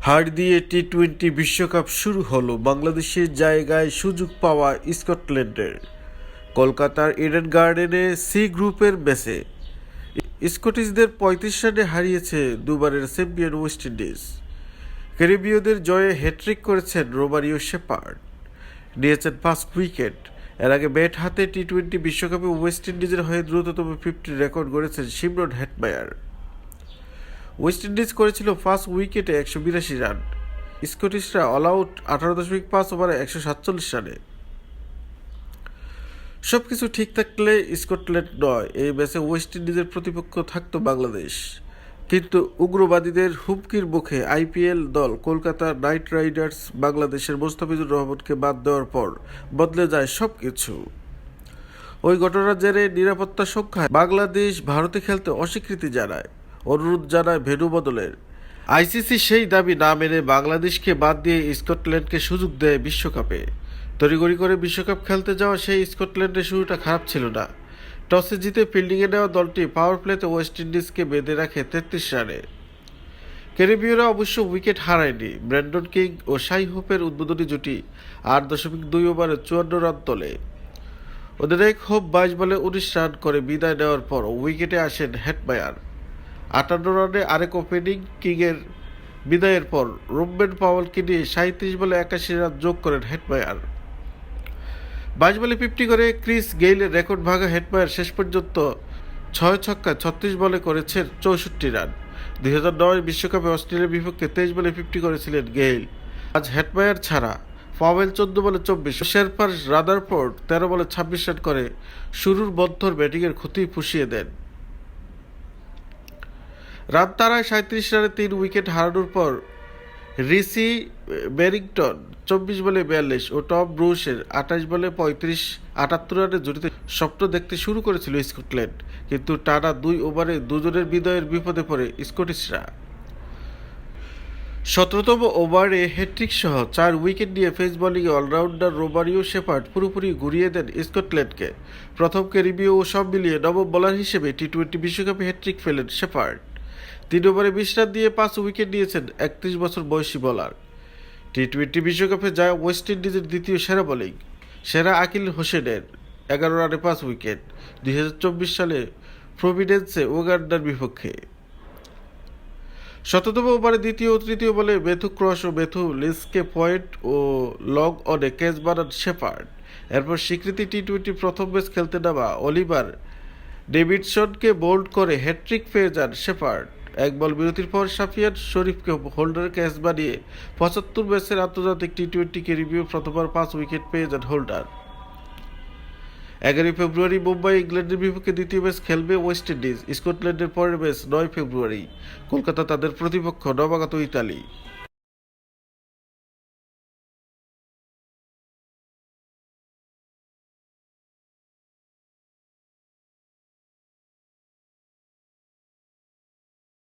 হার দিয়ে টি-20 বিশ্বকাপ শুরু হলো। বাংলাদেশের জায়গায় সুযোগ পাওয়া স্কটল্যান্ডের। কলকাতার ইডেন গার্ডেনে সি গ্রুপের ম্যাচে স্কটিশদের ৩৫ রানে হারিয়েছে দুবারের চ্যাম্পিয়ন ওয়েস্ট ইন্ডিজ। ক্যারিবীয়দের জয়ে হ্যাট্রিক করেছেন রোমারিও শেপার্ড, নিয়েছেন ৫ উইকেট। এর আগে ব্যাট হাতে টি-20 বিশ্বকাপে ওয়েস্ট ইন্ডিজের হয়ে দ্রুততম 50 রেকর্ড গড়েছেন শিমরন হেটমায়ার। ওয়েস্ট ইন্ডিজ করেছিল ৫ উইকেটে ১৮২ রান। স্কটিশরা অল আউট ১৮.৫ ওভারে ১৪৭ রানে। সবকিছু ঠিক থাকলে স্কটল্যান্ড নয়, এই ম্যাচে ওয়েস্ট ইন্ডিজের প্রতিপক্ষ থাকত বাংলাদেশ। কিন্তু উগ্রবাদীদের হুমকির মুখে আইপিএল দল কলকাতা নাইট রাইডার্স বাংলাদেশের মোস্তাফিজুর রহমানকে বাদ দেওয়ার পর বদলে যায় সবকিছু। ওই ঘটনার জেরে নিরাপত্তা সংখ্যায় বাংলাদেশ ভারতে খেলতে অস্বীকৃতি জানায়, অনুরোধ জানায় ভেন্যু বদলের। আইসিসি সেই দাবি না মেনে বাংলাদেশকে বাদ দিয়ে স্কটল্যান্ডকে সুযোগ দেয় বিশ্বকাপে। তড়িঘড়ি করে বিশ্বকাপ খেলতে যাওয়া সেই স্কটল্যান্ডের শুরুটা খারাপ ছিল না। টসে জিতে ফিল্ডিংয়ে নেওয়া দলটি পাওয়ার প্লেতে ওয়েস্ট ইন্ডিজকে বেঁধে রাখে ৩৩ রানে। ক্যারিবীয়রা অবশ্য উইকেট হারায়নি। ব্র্যান্ডন কিং ও শাই হোপের উদ্বোধনী জুটি ৮.২ ওভারে ৫৪ রান তোলে। অধিনায়ক হোপ ২২ বলে ১৯ রান করে বিদায় নেওয়ার পর উইকেটে আসেন হেটমায়ার। ৫৮ রানে আরেক ওপেনিং কিংয়ের বিদায়ের পর রুবেন পাওয়েলকে নিয়ে ৩৭ বলে ৮১ রান যোগ করেন হেটমায়ার। ২২ বলে 50 করে ক্রিস গেইলের রেকর্ড ভাঙা হেটমায়ার শেষ পর্যন্ত ৬ ছক্কায় ৩৬ বলে করেছেন ৬৪ রান। ২০০৯ বিশ্বকাপে অস্ট্রেলিয়ার বিপক্ষে ২৩ বলে 50 করেছিলেন গেইল। আজ হেটমায়ার ছাড়া পাওয়েল ১৪ বলে ২৪, শেরপার রাদারফোর্ড ১৩ বলে ২৬ রান করে শুরুর মন্থর ব্যাটিংয়ের ক্ষতি পুষিয়ে দেন। রান তাড়ায় ৩৭ রানে ৩ উইকেট হারানোর পর রিসি ব্যারিংটন ২৪ বলে ৪২ ও টম ব্রুসের ২৮ বলে ৩৫ ৭৮ রানের জুটিতে স্বপ্ন দেখতে শুরু করেছিল স্কটল্যান্ড, কিন্তু টানা ২ ওভারে দুজনের বিদায়ের বিপদে পড়ে স্কটিশরা। ১৭তম ওভারে হ্যাট্রিক সহ ৪ উইকেট নিয়ে পেস বোলিংয়ে অলরাউন্ডার রোমারিও শেপার্ড পুরোপুরি ঘুরিয়ে দেন স্কটল্যান্ডকে। প্রথম ক্যারিবীয় ও সব মিলিয়ে নবম বোলার হিসেবে টি-20 বিশ্বকাপে হ্যাট্রিক ফেলেন শেপার্ড। ৩ ওভারে ২০ রান দিয়ে ৫ উইকেট নিয়েছেন ৩১ বছর বয়সী বোলার। টি-20 বিশ্বকাপে যায় ওয়েস্ট ইন্ডিজের দ্বিতীয় সেরা বোলিং, সেরা আকিল হোসেনের ১১ রানে ৫ উইকেট ২০২৪ সালে প্রভিডেন্সে ওগান্ডার বিপক্ষে। ১৭তম ওভারে দ্বিতীয় ও তৃতীয় বলে বেথু ক্রস ও বেথু লিন্সকে পয়েন্ট ও লং অনে ক্যাচ বানান শেপার্ড। এরপর স্বীকৃতি টি-20 প্রথম ম্যাচ খেলতে নামা অলিভার ডেভিডসনকে বোল্ড করে হ্যাট্রিক পেয়ে যান শেপার্ড। এক বল বিরতির পর শাফিয়ান শরীফকে হোল্ডার ক্যাচ বানিয়ে ৭৫ ম্যাচের আন্তর্জাতিক টি-20 ক্যারিবীয় প্রথমবার ৫ উইকেট পেয়ে যান হোল্ডার। ১১ ফেব্রুয়ারি মুম্বাই ইংল্যান্ডের বিপক্ষে দ্বিতীয় ম্যাচ খেলবে ওয়েস্ট ইন্ডিজ। স্কটল্যান্ডের পরের ম্যাচ ৯ ফেব্রুয়ারি। কলকাতা তাদের প্রতিপক্ষ নবাগত ইতালি।